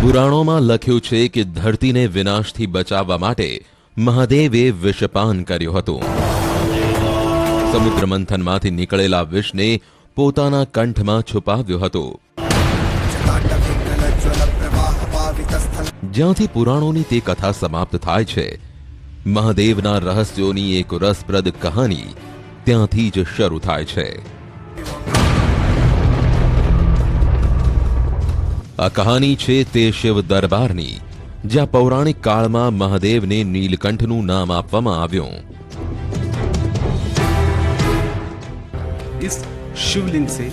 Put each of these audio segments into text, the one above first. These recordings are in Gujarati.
પુરાણોમાં લખ્યું છે કે ધરતીને વિનાશથી બચાવવા માટે મહાદેવે વિષપાન કર્યું હતું. સમુદ્ર મંથનમાંથી નીકળેલા વિષને પોતાના કંઠમાં છુપાવ્યો હતો. જ્યાંથી પુરાણોની તે કથા સમાપ્ત થાય છે, મહાદેવના રહસ્યોની એક રસપ્રદ કહાની ત્યાંથી જ શરૂ થાય છે. આ કહાની છે તે શિવ દરબારની, જ્યાં પૌરાણિક કાળમાં મહાદેવને નીલકંઠનું નામ આપવામાં આવ્યું. इस शिवलिंग से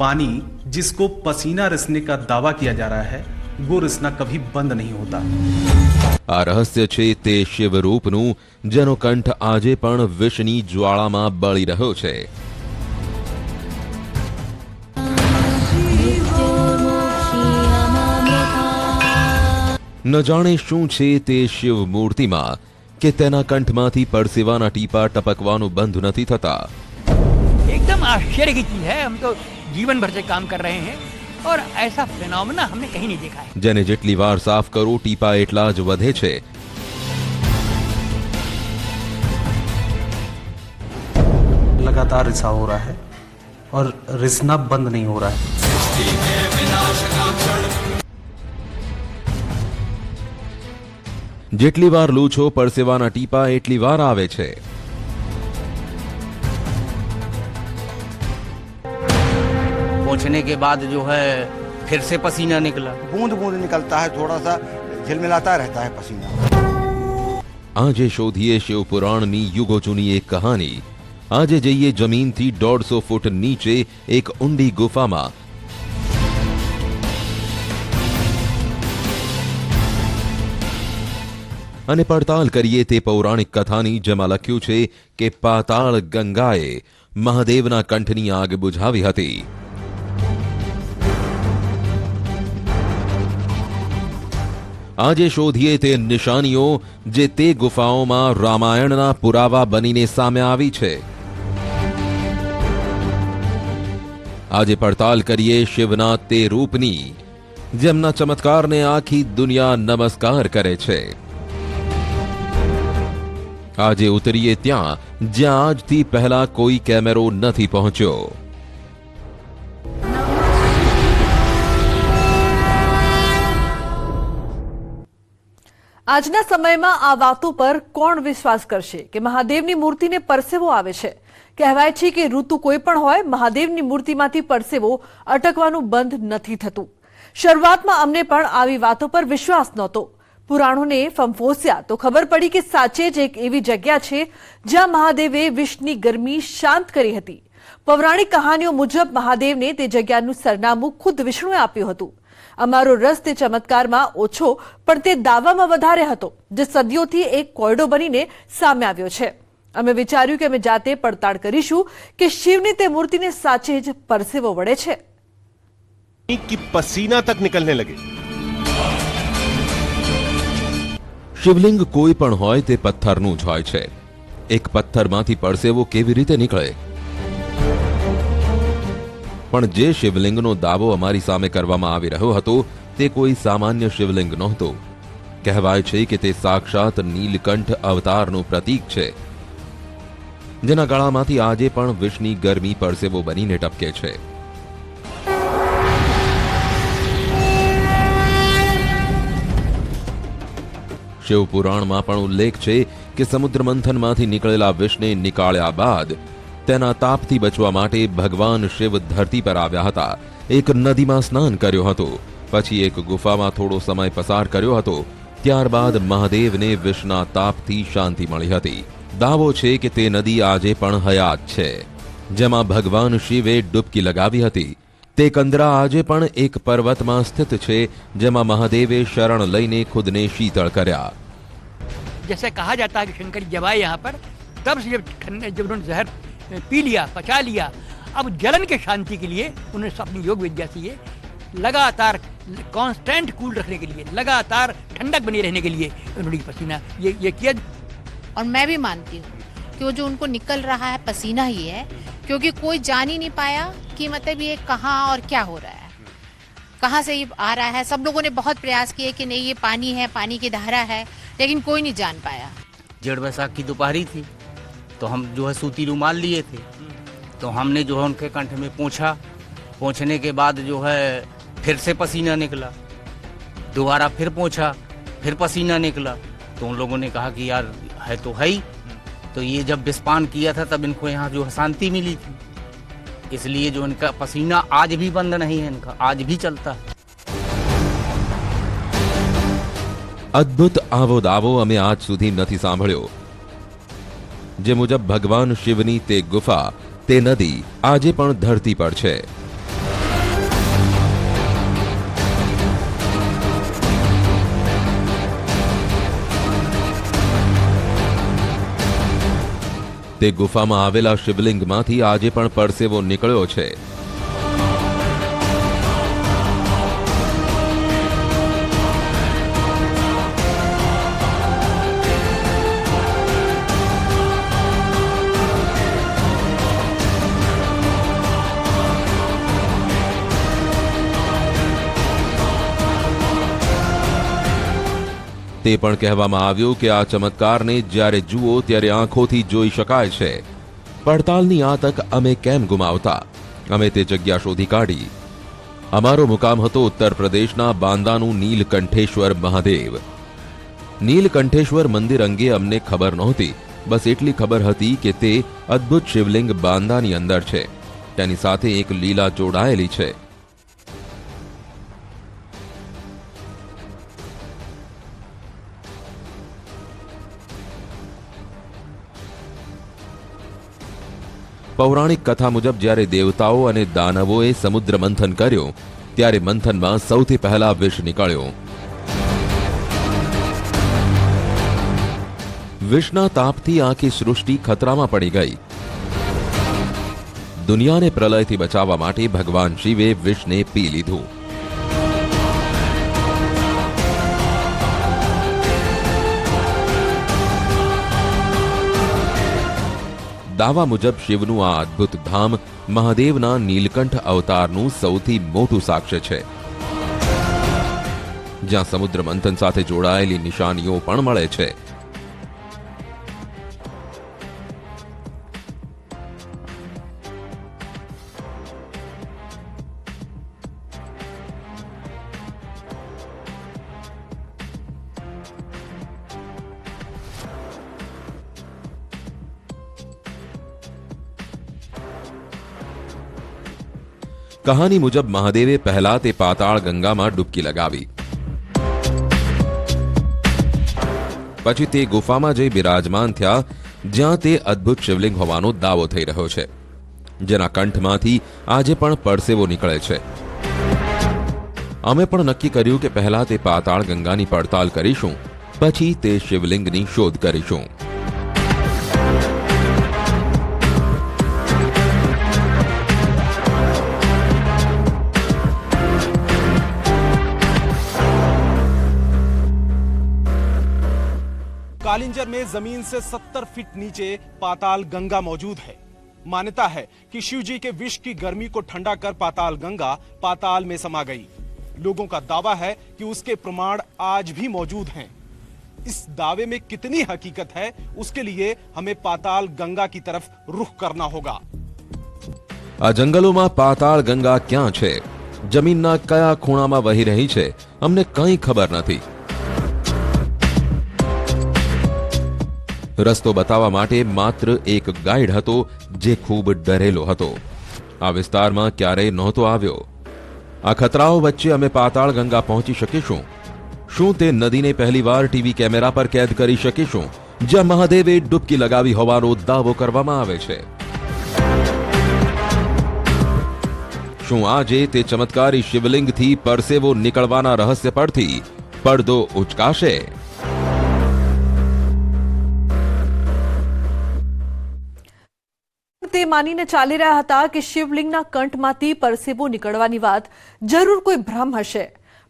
पानी जिसको पसीना रिसने का दावा किया जा रहा है, वो रिसना कभी बंद नहीं होता. આ રહસ્ય છે તે શિવરૂપનું, જેનો કંઠ આજે પણ વિષની જ્વાળામાં બળી રહ્યો છે. ન જાણે શું છે તે શિવ મૂર્તિમાં કે તેના કંઠમાંથી પરસેવાના ટીપા ટપકવાનું બંધ નથી થતા. एकदम आश्चर्य की चीज है. हम तो जीवन भर से काम कर रहे हैं और ऐसा फिनोमेना हमने कहीं नहीं देखा है. જેને જેટલી વાર સાફ કરો ટીપા એટલા જ વધે છે. लगातार रिसा हो रहा है और रिसना बंद नहीं हो रहा है. જેટલી વાર લૂછો પરસેવાના ટીપા એટલી વાર આવે છે. पहुंचने के बाद जो है फिर से पसीना निकला. बूंद बूंद निकलता है, थोड़ा सा झिलमिलाता रहता है पसीना. આજે શોધીએ શિવપુરાણની યુગો જૂની એક કહાની. આજે જઈએ જમીનથી 150 ફૂટ નીચે એક ઊંડી ગુફામાં. અને પડતાલ કરીએ તે પૌરાણિક કથાની, જેમાં લખ્યું છે કે પાતાળ ગંગાએ મહાદેવના કંઠની આગ બુઝાવી હતી. આજે શોધીએ તે નિશાનીઓ જે તે ગુફાઓમાં રામાયણના પુરાવા બનીને સામે આવી છે. આજે પડતાલ કરીએ શિવના તે રૂપની, જેમના ચમત્કારને આખી દુનિયા નમસ્કાર કરે છે. આજે ઉતરીએ ત્યાં જ્યાં આજથી પહેલા કોઈ કેમેરો નથી પહોંચ્યો. આજના સમયમાં આ વાતો પર કોણ વિશ્વાસ કરશે કે મહાદેવની મૂર્તિને પરસેવો આવે છે? કહેવાય છે કે ઋતુ કોઈ પણ હોય, મહાદેવની મૂર્તિમાંથી પરસેવો અટકવાનું બંધ નથી થતું. શરૂઆતમાં અમને પણ આવી વાતો પર વિશ્વાસ નહોતો. પુરાણોને ફંફોસ્યા તો ખબર પડી કે સાચે જ એક એવી જગ્યા છે જ્યાં મહાદેવે વિષની ગરમી શાંત કરી હતી. પૌરાણિક કહાનીઓ મુજબ મહાદેવને તે જગ્યાનું સરનામું ખુદ વિષ્ણુએ આપ્યું હતું. અમારો રસ તે ચમત્કારમાં ઓછો પણ તે દાવામાં વધારે હતો, જે સદીઓથી એક કોયડો બનીને સામે આવ્યો છે. અમે વિચાર્યું કે અમે જાતે પડતાળ કરીશું કે શિવની તે મૂર્તિને સાચે જ પરસેવો વળે છે. कि पसीना तक निकलने लगे. શિવલિંગ કોઈ પણ હોય તે પથ્થરનું જ હોય છે. એક પથ્થરમાંથી પરસેવો કેવી રીતે નીકળે? પણ જે શિવલિંગનો દાવો અમારી સામે કરવામાં આવી રહ્યો હતો તે કોઈ સામાન્ય શિવલિંગ નહોતો. કહેવાય છે કે તે સાક્ષાત નીલકંઠ અવતારનું પ્રતીક છે, જેના ગળામાંથી આજે પણ વિષની ગરમી પરસેવો બનીને ટપકે છે. શિવપુરાણમાં પણ ઉલ્લેખ છે કે સમુદ્ર મંથનમાંથી નીકળેલા વિષને નીકાળ્યા બાદ તેના તાપથી બચવા માટે ભગવાન શિવ ધરતી પર આવ્યા હતા. એક નદીમાં સ્નાન કર્યો હતો, પછી એક ગુફામાં થોડો સમય પસાર કર્યો હતો. ત્યારબાદ મહાદેવને વિષના તાપથી શાંતિ મળી હતી. દાવો છે કે તે નદી આજે પણ હયાત છે, જેમાં ભગવાન શિવે ડૂબકી લગાવી હતી. તે કંદરા આજે પણ એક પર્વતમાં સ્થિત છે, જેમાં મહાદેવે શરણ લઈને ખુદને શીતળ કર્યા. जैसे कहा जाता है कि शंकर जब आए यहाँ पर, तब से जब उन्होंने जहर पी लिया, पचा लिया, अब जलन के शांति के लिए उन्होंने अपनी योग विद्या से ये लगातार कांस्टेंट कूल रखने के लिए, लगातार ठंडक बनी रहने के लिए उन्होंने पसीना ये किया. और मैं भी मानती हूँ कि वो जो उनको निकल रहा है पसीना ही है, क्योंकि कोई जान ही नहीं पाया कि मतलब ये कहाँ और क्या हो रहा है. कहाँ से ये आ रहा है। सब लोगों ने बहुत प्रयास किए कि नहीं ये पानी है, पानी की धारा है, लेकिन कोई नहीं जान पाया। जेठ बैसाख की दोपहरी थी, तो हम जो है सूती रुमाल लिए थे, तो हमने जो है उनके कंठ में पोंछा। पोंछने के बाद जो है फिर से पसीना निकला, दोबारा फिर पोंछा, फिर पसीना निकला। तो उन लोगों ने कहा कि यार है तो है ही। तो ये जब विस्पान किया था तब इनको यहाँ जो है शांति मिली थी, इसलिए जो इनका पसीना आज भी बंद नहीं है, इनका आज भी चलता है। અદ્ભુત આવો દાવો અમે આજ સુધી નથી સાંભળ્યો, જે મુજબ ભગવાન શિવની તે ગુફા, તે નદી આજે પણ ધરતી પર છે. તે ગુફામાં આવેલા શિવલિંગમાંથી આજે પણ પરસેવો નીકળ્યો છે. તે પણ કહેવામાં આવ્યું કે આ ચમત્કારને જ્યારે જુઓ ત્યારે આંખોથી જોઈ શકાય છે. પડતાલની આ તક અમે કેમ ગુમાવતા? અમે તે જગ્યા શોધી કાઢી. અમારો મુકામ હતો ઉત્તર પ્રદેશના બાંદાનું નીલકંઠેશ્વર મહાદેવ. નીલકંઠેશ્વર મંદિર અંગે અમને ખબર નહોતી, બસ એટલી ખબર હતી કે તે અદ્ભુત શિવલિંગ બાંદાની અંદર છે, તેની સાથે એક લીલા જોડાયેલી છે. પૌરાણિક કથા મુજબ જ્યારે દેવતાઓ અને દાનવોએ સમુદ્ર મંથન કર્યો, ત્યારે મંથનમાં સૌથી પહેલા વિષ નીકળ્યો. વિષના તાપથી આખી સૃષ્ટિ ખતરામાં પડી ગઈ. દુનિયાને પ્રલયથી બચાવવા માટે ભગવાન શિવે વિષને પી લીધું. દાવા મુજબ શિવનું આ અદ્ભુત ધામ મહાદેવના નીલકંઠ અવતારનું સૌથી મોટું સાક્ષ્ય છે, જ્યાં સમુદ્ર મંથન સાથે જોડાયેલી નિશાનીઓ પણ મળે છે. કહાની મુજબ મહાદેવે પહેલા તે પાતાળ ગંગામાં ડૂબકી લગાવી, પછી તે ગુફામાં જઈ બિરાજમાન થયા, જ્યાં તે અદ્ભુત શિવલિંગ હોવાનો દાવો થઈ રહ્યો છે, જેના કંઠમાંથી આજે પણ પરસેવો નીકળે છે. અમે પણ નક્કી કર્યું કે પહેલા તે પાતાળ ગંગાની પડતાલ કરીશું, પછી તે શિવલિંગની શોધ કરીશું. कालिंजर में जमीन से 70 फीट नीचे पाताल गंगा मौजूद है। मान्यता है कि शिव जी के विष की गर्मी को ठंडा कर पाताल गंगा पाताल में समा गई। लोगों का दावा है कि उसके प्रमाण आज भी मौजूद हैं। इस दावे में कितनी हकीकत है, उसके लिए हमें पाताल गंगा की तरफ रुख करना होगा। આ જંગલોમાં પાતાળ ગંગા ક્યાં છે, જમીનના કયા ખૂણામાં વહી રહી છે, અમને કંઈ ખબર નથી. રસ્તો બતાવવા માટે માત્ર એક ગાઈડ હતો, જે ખૂબ ડરેલો હતો. આ વિસ્તારમાં ક્યારેય નહોતો આવ્યો. આ ખતરાઓ વચ્ચે અમે પાતાળ ગંગા પહોંચી શકીશું? શું તે નદીને પહેલીવાર ટીવી કેમેરા પર કેદ કરી શકીશું, જ્યાં મહાદેવે ડૂબકી લગાવી હોવાનો દાવો કરવામાં આવે છે? શું આજે તે ચમત્કારી શિવલિંગથી પરસેવો નીકળવાના રહસ્ય પરથી પડદો ઉચકાશે? તે માનીને ચાલી રહ્યા હતા કે શિવલિંગના કંઠમાંથી પરસેવો નીકળવાની વાત જરૂર કોઈ ભ્રમ હશે,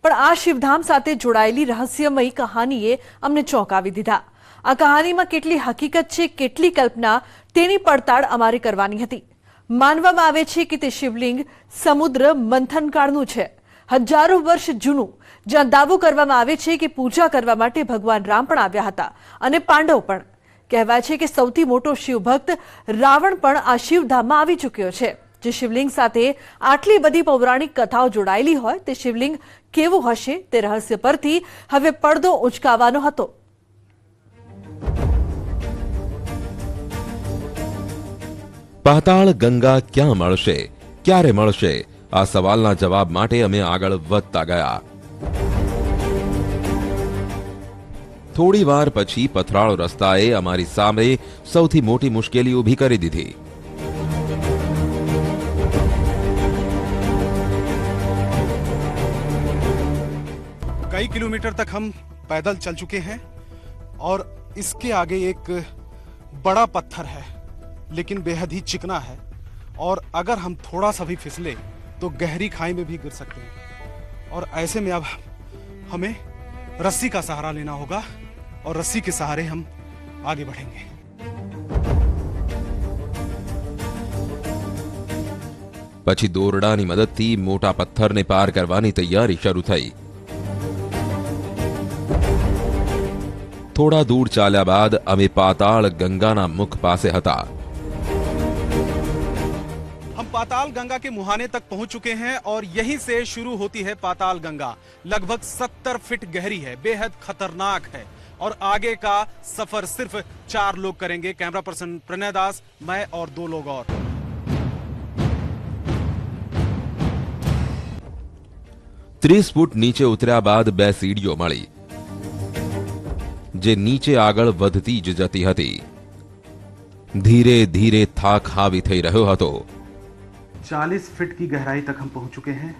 પણ આ શિવધામ સાથે જોડાયેલી રહસ્યમયી કહાનીએ અમને ચોંકાવી દીધા. આ કહાનીમાં કેટલી હકીકત છે, કેટલી કલ્પના, તેની પડતાળ અમારે કરવાની હતી. માનવામાં આવે છે કે તે શિવલિંગ સમુદ્ર મંથનકાળનું છે. હજારો વર્ષ જૂનું, જ્યાં દાવો કરવામાં આવે છે કે પૂજા કરવા માટે ભગવાન રામ પણ આવ્યા હતા અને પાંડવ પણ. કહેવાય છે કે સૌથી મોટો શિવભક્ત રાવણ પણ આ શિવધામમાં આવી ચૂક્યો છે. જે શિવલિંગ સાથે આટલી બધી પૌરાણિક કથાઓ જોડાયેલી હોય તે શિવલિંગ કેવું હશે તે રહસ્ય પરથી હવે પડદો ઉંચકાવાનો હતો. પાતાળ ગંગા ક્યાં મળશે, ક્યારે મળશે, આ સવાલના જવાબ માટે અમે આગળ વધતા ગયા. થોડી વાર પછી પથરાળ રસ્તાએ અમારી સામે સૌથી મોટી મુશ્કેલી ઊભી કરી દીધી. कई किलोमीटर तक हम पैदल चल चुके हैं और इसके आगे एक बड़ा पत्थर है, लेकिन बेहद ही चिकना है और अगर हम थोड़ा सा भी फिसले तो गहरी खाई में भी गिर सकते हैं. और ऐसे में अब हमें रस्सी का सहारा लेना होगा और रस्सी के सहारे हम आगे बढ़ेंगे. પછી દોરડાની મદદથી મોટા પથ્થરને પાર કરવાની તૈયારી શરૂ થઈ. થોડા દૂર ચાલ્યા બાદ અમે પાતાળ ગંગાના મુખ પાસે હતા. हम पाताल गंगा के मुहाने तक पहुंच चुके हैं और यहीं से शुरू होती है पाताल गंगा. लगभग 70 फीट गहरी है, बेहद खतरनाक है और आगे का सफर सिर्फ 4 लोग करेंगे. कैमरा पर्सन प्रणय दास, मैं और 2 लोग और. ત્રીસ ફૂટ નીચે ઉતર્યા બાદ 2 સીડીઓ મળી જે નીચે આગળ વધતી જ જતી હતી. ધીરે ધીરે થાક હાવી થઈ રહ્યો હતો. 40 फीट की गहराई तक हम पहुंच चुके हैं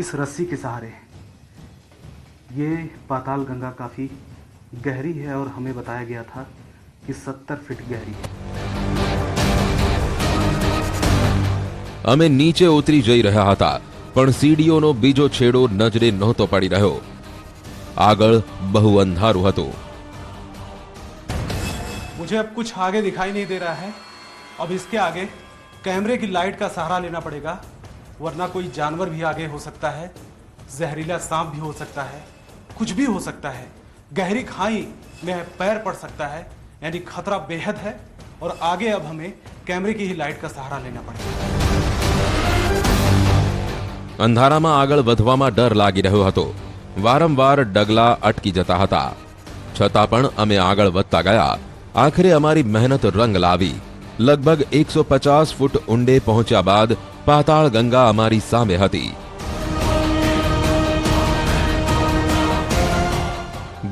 इस रस्सी के सहारे. ये पाताल गंगा काफी गहरी है और हमें बताया गया था कि 70 फीट गहरी है. અમે નીચે ઉતરી જઈ રહ્યા હતા પણ સીડીઓનો બીજો છેડો નજરે નહોતો પડી રહ્યો. આગળ બહુ અંધારું હતું. मुझे अब कुछ आगे दिखाई नहीं दे रहा है. अब इसके आगे कैमरे की लाइट का सहारा लेना पड़ेगा, वरना कोई जानवर भी आगे हो सकता है, जहरीला सांप भी हो सकता है, कुछ भी हो सकता है. गहरी खाई में पैर पड़ सकता है, यानी खतरा बेहद है और आगे अब हमें कैमरे की ही लाइट का सहारा लेना पड़ेगा. અંધારામાં આગળ વધવામાં ડર લાગી રહ્યો હતો. વારંવાર ડગલા અટકી જતા હતા. છતાં પણ અમે આગળ વધતા ગયા. આખરે અમારી મહેનત રંગ લાવી. લગભગ 150 ફૂટ ઊંડે પહોંચ્યા બાદ પાતાળ ગંગા અમારી સામે હતી.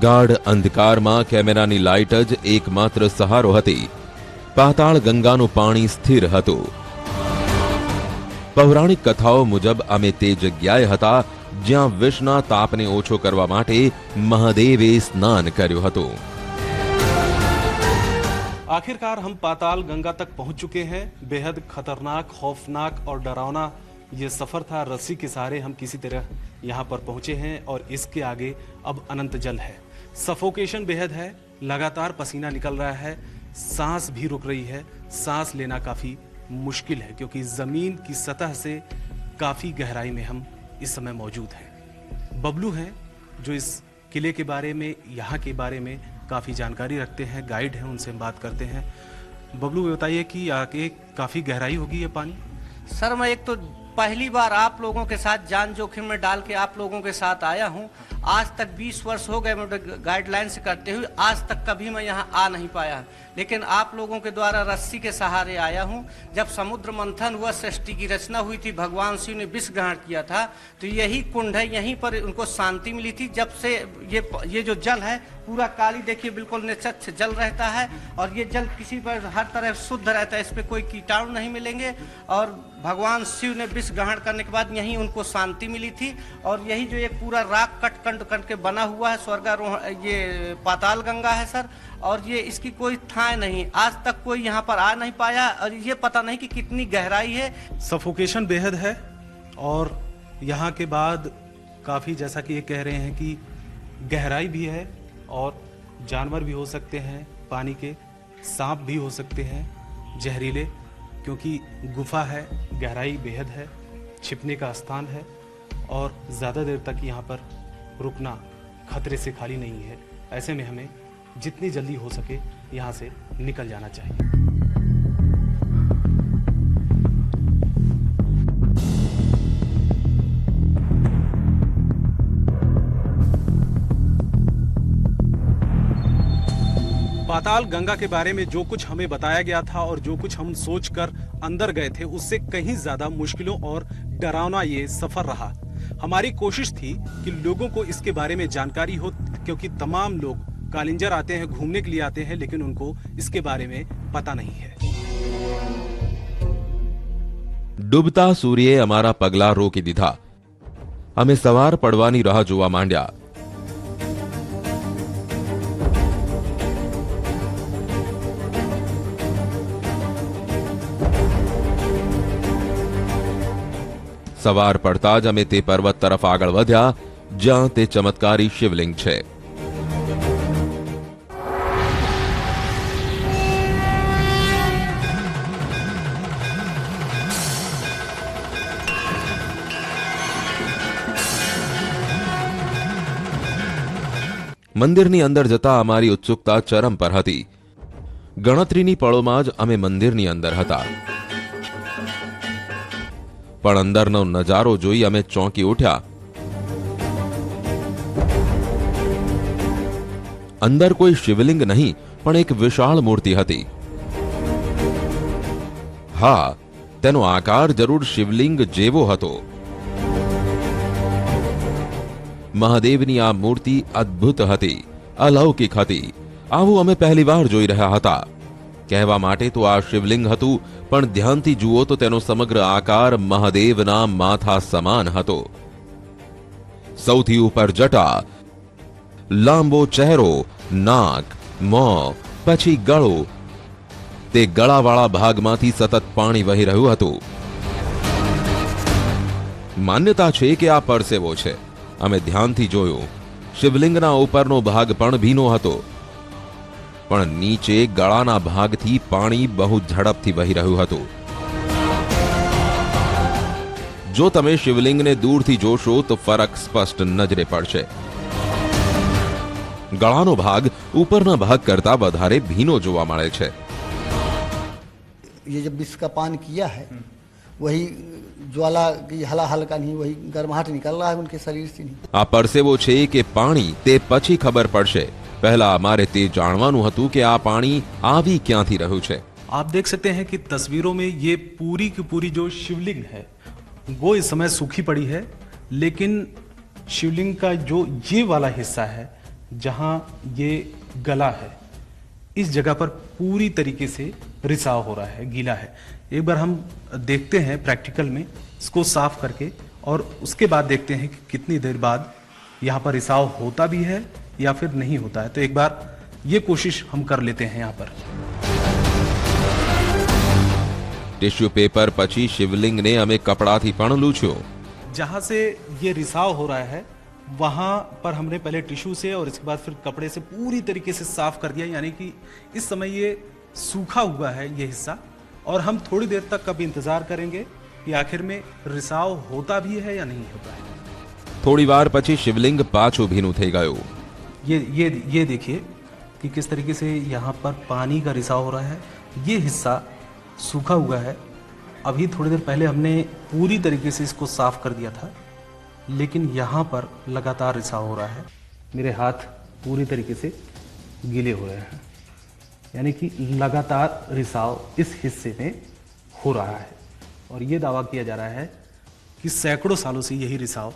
ગાઢ અંધકારમાં કેમેરાની લાઇટ જ એકમાત્ર સહારો હતી. પાતાળ ગંગાનું પાણી સ્થિર હતું. પૌરાણિક કથાઓ મુજબ અમે તે જગ્યાએ હતા જ્યાં વિષના તાપને ઓછો કરવા માટે મહાદેવે સ્નાન કર્યું હતું. आखिरकार हम पाताल गंगा तक पहुंच चुके हैं. बेहद खतरनाक, खौफनाक और डरावना ये सफर था. रस्सी के सहारे हम किसी तरह यहाँ पर पहुंचे हैं और इसके आगे अब अनंत जल है. सफोकेशन बेहद है, लगातार पसीना निकल रहा है, सांस भी रुक रही है. सांस लेना काफी मुश्किल है क्योंकि जमीन की सतह से काफी गहराई में हम इस समय मौजूद हैं. बबलू हैं जो इस किले के बारे में, यहाँ के बारे में काफी जानकारी रखते हैं, गाइड हैं, उनसे हम बात करते हैं. बबलू बताइए कि आगे काफी गहराई होगी ये पानी? सर मैं एक तो पहली बार आप लोगों के साथ जान जोखिम में डाल के आप लोगों के साथ आया हूँ. आज तक 20 वर्ष हो गए मुझे गाइडलाइन से करते हुए, आज तक कभी मैं यहाँ आ नहीं पाया. लेकिन आप लोगों के द्वारा रस्सी के सहारे आया हूँ. जब समुद्र मंथन हुआ, सृष्टि की रचना हुई थी, भगवान शिव ने विष ग्रहण किया था, तो यही कुंड है, यहीं पर उनको शांति मिली थी. जब से ये जो जल है पूरा काली, देखिए बिल्कुल निश्चित जल रहता है और ये जल किसी पर हर तरह शुद्ध रहता है, इस पर कोई कीटाणु नहीं मिलेंगे. और भगवान शिव ने विष ग्रहण करने के बाद यहीं उनको शांति मिली थी. और यही जो एक पूरा राग कट कंड के बना हुआ है स्वर्गारोहण, ये पाताल गंगा है सर. और ये इसकी कोई थाह नहीं, आज तक कोई यहाँ पर आ नहीं पाया और ये पता नहीं कि कितनी गहराई है. सफोकेशन बेहद है और यहाँ के बाद काफी, जैसा कि ये कह रहे हैं कि गहराई भी है और जानवर भी हो सकते हैं, पानी के सांप भी हो सकते हैं जहरीले, क्योंकि गुफा है, गहराई बेहद है, छिपने का स्थान है और ज़्यादा देर तक यहाँ पर रुकना खतरे से खाली नहीं है। ऐसे में हमें जितनी जल्दी हो सके यहाँ से निकल जाना चाहिए। पाताल गंगा के बारे में जो कुछ हमें बताया गया था और जो कुछ हम सोचकर अंदर गए थे, उससे कहीं ज्यादा मुश्किलों और डरावना ये सफर रहा। हमारी कोशिश थी कि लोगों को इसके बारे में जानकारी हो, क्योंकि तमाम लोग कालिंजर आते हैं, घूमने के लिए आते हैं, लेकिन उनको इसके बारे में पता नहीं है। ડૂબતા સૂર્યે અમારા પગલા રોકી દીધા. અમે સવાર પડવાની રાહ જોવા માંડ્યા. સવાર પડતા જ અમે તે પર્વત તરફ આગળ વધ્યા જ્યાં તે ચમત્કારી શિવલિંગ છે. મંદિરની અંદર જતા અમારી ઉત્સુકતા ચરમ પર હતી. ગણતરીની પળોમાં જ અમે મંદિરની અંદર હતા. પણ અંદરનો નજારો જોઈ અમે ચોંકી ઉઠ્યા. અંદર કોઈ શિવલિંગ નહીં, પણ એક વિશાળ મૂર્તિ હતી. હા, તેનો આકાર જરૂર શિવલિંગ જેવો હતો. મહાદેવની આ મૂર્તિ અદ્ભુત હતી, અલૌકિક હતી. આવું અમે પહેલીવાર જોઈ રહ્યા હતા. કહેવા માટે તો આ શિવલિંગ હતું, પણ ધ્યાનથી જુઓ તો તેનો સમગ્ર આકાર મહાદેવના માથા સમાન હતો. સૌથી ઉપર જટા, લાંબો ચહેરો, નાક, મોં, પછી ગળો. તે ગળાવાળા ભાગમાંથી સતત પાણી વહી રહ્યું હતું. માન્યતા છે કે આ પરસેવો છે. અમે ધ્યાનથી જોયું. શિવલિંગના ઉપરનો ભાગ પણ ભીનો હતો, પણ નીચે ગળાના ભાગથી પાણી બહુ ઝડપથી વહી રહ્યું હતું. જો તમે શિવલિંગને દૂરથી જોશો તો ફરક સ્પષ્ટ નજરે પડશે. ગળાનો ભાગ ઉપરના ભાગ કરતા વધારે ભીનો જોવા મળે છે. ये जब विष का पान किया है, वही ज्वाला की हलाहल का नहीं, वही गर्माहट निकल रहा है उनके शरीर से नहीं। આ પરસેવો છે કે પાણી તે પછી ખબર પડશે. પહેલા અમારે તે જાણવાનું હતું કે આ પાણી આવી ક્યાંથી રહ્યું છે. आप देख सकते हैं कि तस्वीरों में ये पूरी की पूरी जो शिवलिंग है वो इस समय सूखी पड़ी है, लेकिन शिवलिंग का जो ये वाला हिस्सा है जहां ये गला है, इस जगह पर पूरी तरीके से रिसाव हो रहा है, गीला है. एक बार हम देखते हैं प्रैक्टिकल में इसको साफ करके, और उसके बाद देखते हैं कि कितनी देर बाद यहाँ पर रिसाव होता भी है या फिर नहीं होता है. तो एक बार ये कोशिश हम कर लेते हैं. यहाँ पर टिश्यू पेपर પછી શિવલિંગને અમે કપડાથી પણ લૂછ્યો. जहाँ से ये रिसाव हो रहा है वहां पर हमने पहले टिश्यू से और इसके बाद फिर कपड़े से पूरी तरीके से साफ कर दिया. यानी कि इस समय ये सूखा हुआ है ये हिस्सा, और हम थोड़ी देर तक अब इंतजार करेंगे कि आखिर में रिसाव होता भी है या नहीं होता है. થોડી વાર પછી શિવલિંગ પાછું ભીનું થઈ ગયું. ये देखिए कि किस तरीके से यहाँ पर पानी का रिसाव हो रहा है. ये हिस्सा सूखा हुआ है. अभी थोड़ी देर पहले हमने पूरी तरीके से इसको साफ कर दिया था, लेकिन यहाँ पर लगातार रिसाव हो रहा है. मेरे हाथ पूरी तरीके से गीले हो रहे हैं, यानी कि लगातार रिसाव इस हिस्से में हो रहा है. और ये दावा किया जा रहा है कि सैकड़ों सालों से यही रिसाव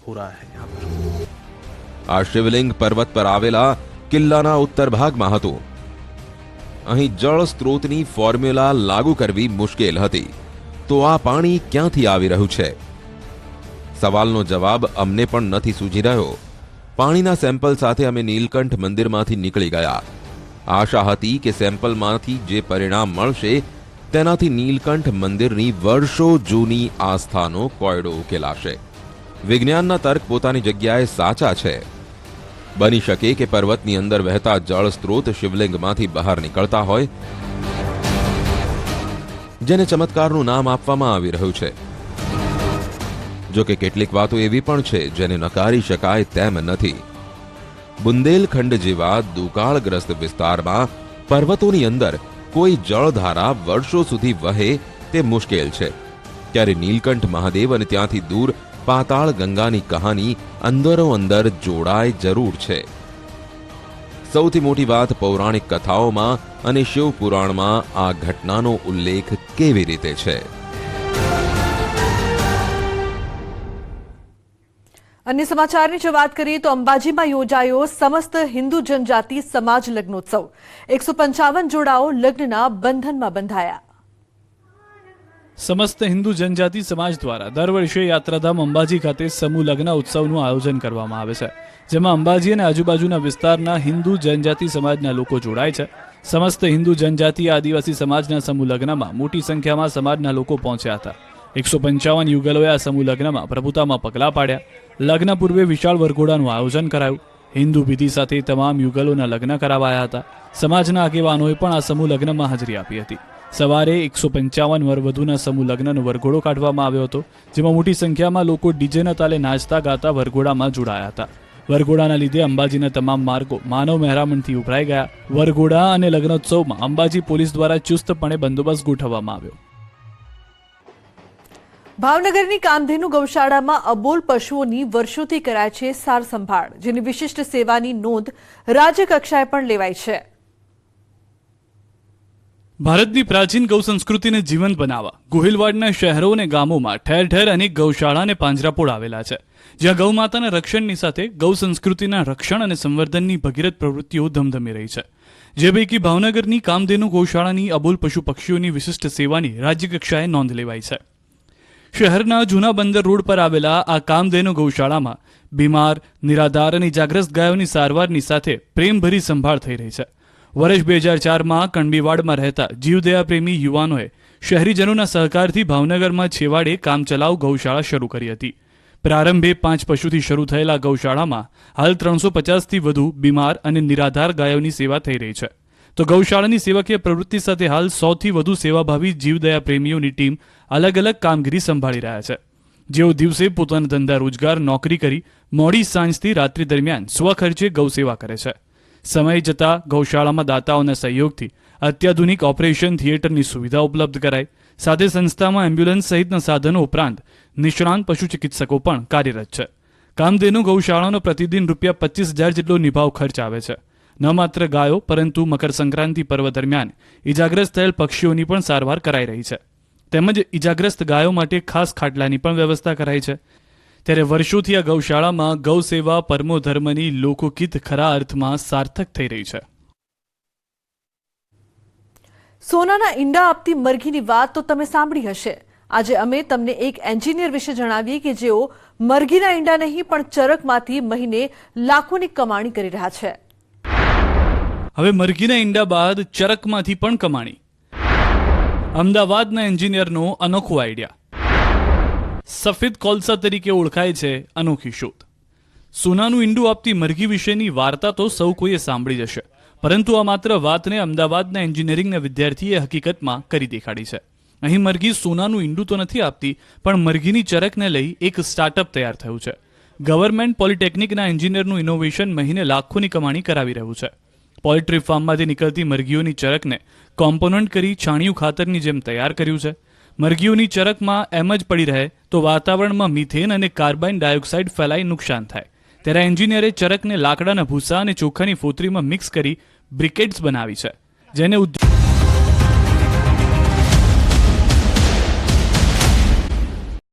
हो रहा है यहाँ पर. આ શિવલિંગ પર્વત પર આવેલા કિલ્લાના ઉત્તર ભાગમાં હતું. અહીં જળ સ્ત્રોતની ફોર્મ્યુલા લાગુ કરવી મુશ્કેલ હતી. તો આ પાણી ક્યાંથી આવી રહ્યું છે? સવાલનો જવાબ અમને પણ નથી સૂઝી રહ્યો. પાણીના સેમ્પલ સાથે અમે નીલકંઠ મંદિરમાંથી નીકળી ગયા. આશા હતી કે સેમ્પલમાંથી જે પરિણામ મળશે તેનાથી નીલકંઠ મંદિરની વર્ષો જૂની આસ્થાનો કોયડો ઉકેલાશે. વિજ્ઞાનના તર્ક પોતાની જગ્યાએ સાચા છે. બની શકે કે પર્વતની અંદર વહેતા જળ સ્ત્રોત શિવલિંગમાંથી બહાર નીકળતા હોય, જેને ચમત્કારનું નામ આપવામાં આવી રહ્યું છે. જો કે કેટલીક વાતો એવી પણ છે જેને નકારી શકાય તેમ નથી. બુંદેલખંડ જેવા દુકાળગ્રસ્ત વિસ્તારમાં પર્વતોની અંદર કોઈ જળધારા વર્ષો સુધી વહે તે મુશ્કેલ છે. ત્યારે નીલકંઠ મહાદેવ અને ત્યાંથી દૂર પાતાળ ગંગાની કહાની અંદરો અંદર જોડાય જરૂર છે. સૌથી મોટી વાત પૌરાણિક કથાઓમાં અને શિવપુરાણમાં આ ઘટનાનો ઉલ્લેખ કેવી રીતે છે. અન્ય સમાચારની જો વાત કરીએ તો અંબાજીમાં યોજાયો સમસ્ત હિન્દુ જનજાતિ સમાજ લગ્નોત્સવ. 155 જોડાઓ લગ્નના બંધનમાં બંધાયા. સમસ્ત હિન્દુ જનજાતિ સમાજ દ્વારા દર વર્ષે યાત્રાધામ અંબાજી ખાતે સમૂહ લગ્ન ઉત્સવનું આયોજન કરવામાં આવે છે, જેમાં અંબાજી અને આજુબાજુના વિસ્તારના હિન્દુ જનજાતિ સમાજના લોકો જોડાય છે. સમસ્ત હિન્દુ જનજાતિ આદિવાસી સમાજના સમૂહ લગ્નમાં મોટી સંખ્યામાં સમાજના લોકો પહોંચ્યા હતા. 155 યુગલોએ આ સમૂહ લગ્નમાં પ્રભુતામાં પગલાં પાડ્યા. લગ્ન પૂર્વે વિશાળ વરઘોડાનું આયોજન કરાયું. હિન્દુ વિધિ સાથે તમામ યુગલોના લગ્ન કરાવાયા હતા. સમાજના આગેવાનોએ પણ આ સમૂહ લગ્નમાં હાજરી આપી હતી. સવારે 155 વરવધુના સમૂહ લગ્નનો વરઘોડો કાઢવામાં આવ્યો હતો, જેમાં મોટી સંખ્યામાં લોકો ડીજેના તાલે નાચતા ગાતા વરઘોડામાં જોડાયા હતા. વરઘોડાના લીધે અંબાજીના તમામ માર્ગો માનવ મહેરામણથી ઉભરાઈ ગયા. વરઘોડા અને લગ્નોત્સવમાં અંબાજી પોલીસ દ્વારા ચુસ્તપણે બંદોબસ્ત ગોઠવવામાં આવ્યો. ભાવનગરની કામધેનુ ગૌશાળામાં અબોલ પશુઓની વર્ષોથી કરાય છે સાર સંભાળ, જેની વિશિષ્ટ સેવાની નોંધ રાજ્ય કક્ષાએ પણ લેવાય છે. ભારતની પ્રાચીન ગૌ સંસ્કૃતિને જીવંત બનાવવા ગોહિલવાડના શહેરો અને ગામોમાં ઠેર ઠેર અનેક ગૌશાળા અને પાંજરાપોળ આવેલા છે, જ્યાં ગૌમાતાના રક્ષણની સાથે ગૌ સંસ્કૃતિના રક્ષણ અને સંવર્ધનની ભગીરથ પ્રવૃત્તિઓ ધમધમી રહી છે. જે પૈકી ભાવનગરની કામધેનુ ગૌશાળાની અબોલ પશુ પક્ષીઓની વિશિષ્ટ સેવાની રાજ્ય કક્ષાએ નોંધ લેવાઈ છે. શહેરના જૂના બંદર રોડ પર આવેલા આ કામધેનુ ગૌશાળામાં બીમાર, નિરાધાર અને ઇજાગ્રસ્ત ગાયોની સારવારની સાથે પ્રેમભરી સંભાળ થઈ રહી છે. વર્ષ 2004માં કંડીવાડમાં રહેતા જીવદયા પ્રેમી યુવાનોએ શહેરીજનોના સહકારથી ભાવનગરમાં છેવાડે કામચલાઉ ગૌશાળા શરૂ કરી હતી. પ્રારંભે 5 પશુથી શરૂ થયેલા ગૌશાળામાં હાલ 350થી વધુ બીમાર અને નિરાધાર ગાયોની સેવા થઈ રહી છે. તો ગૌશાળાની સેવાકીય પ્રવૃત્તિ સાથે હાલ 100થી વધુ સેવાભાવી જીવદયા પ્રેમીઓની ટીમ અલગ અલગ કામગીરી સંભાળી રહ્યા છે, જેઓ દિવસે પોતાના ધંધા રોજગાર નોકરી કરી મોડી સાંજથી રાત્રિ દરમિયાન સ્વખર્ચે ગૌસેવા કરે છે. સમય જતાં ગૌશાળામાં દાતાઓના સહયોગથી અત્યાધુનિક ઓપરેશન થિયેટરની સુવિધા ઉપલબ્ધ કરાઈ. સાથે સંસ્થામાં એમ્બ્યુલન્સ સહિતના સાધનો ઉપરાંત નિષ્ણાંત પશુ ચિકિત્સકો પણ કાર્યરત છે. કામધેનુ ગૌશાળાનો પ્રતિદિન ₹25,000 જેટલો નિભાવ ખર્ચ આવે છે. ન માત્ર ગાયો પરંતુ મકર સંક્રાંતિ પર્વ દરમિયાન ઇજાગ્રસ્ત થયેલ પક્ષીઓની પણ સારવાર કરાઈ રહી છે. તેમજ ઇજાગ્રસ્ત ગાયો માટે ખાસ ખાટલાની પણ વ્યવસ્થા કરાઈ છે. ત્યારે વર્ષોથી આ ગૌશાળામાં ગૌ સેવા પરમો ધર્મની લોકોકિત ખરા અર્થમાં સાર્થક થઈ રહી છે. સોનાના ઈંડા આપતી મરઘીની વાત તો તમે સાંભળી હશે. આજે અમે તમને એક એન્જિનિયર વિશે જણાવીએ કે જેઓ મરઘીના ઈંડા નહીં પણ ચરકમાંથી મહિને લાખોની કમાણી કરી રહ્યા છે. હવે મરઘીના ઈંડા બાદ ચરકમાંથી પણ કમાણી. અમદાવાદના એન્જિનિયરનો અનોખો આઈડિયા. સફેદ કોલસા તરીકે ઓળખાય છે અનોખી શોધ. સોનાનું ઈંડું આપતી મરઘી વિશેની વાર્તા તો સૌ કોઈએ સાંભળી જશે, પરંતુ આ માત્ર વાતને અમદાવાદના એન્જિનિયરિંગના વિદ્યાર્થીએ હકીકતમાં કરી દેખાડી છે. અહીં મરઘી સોનાનું ઈંડું તો નથી આપતી, પણ મરઘીની ચરકને લઈ એક સ્ટાર્ટઅપ તૈયાર થયું છે. ગવર્મેન્ટ પોલિટેકનિકના એન્જિનિયરનું ઇનોવેશન મહિને લાખોની કમાણી કરાવી રહ્યું છે. પોલ્ટ્રી ફાર્મમાંથી નીકળતી મરઘીઓની ચરકને કોમ્પોનન્ટ કરી છાણિયું ખાતરની જેમ તૈયાર કર્યું છે. મરઘીઓની ચરકમાં એમ જ પડી રહે તો વાતાવરણમાં મિથેન અને કાર્બન ડાયોક્સાઇડ ફેલાઈ નુકસાન થાય. ત્યારે એન્જિનિયરે ચરકને લાકડાના ભૂસા અને ચોખાની ફોતરીમાં મિક્સ કરી બ્રિકેટ્સ બનાવી છે, જેને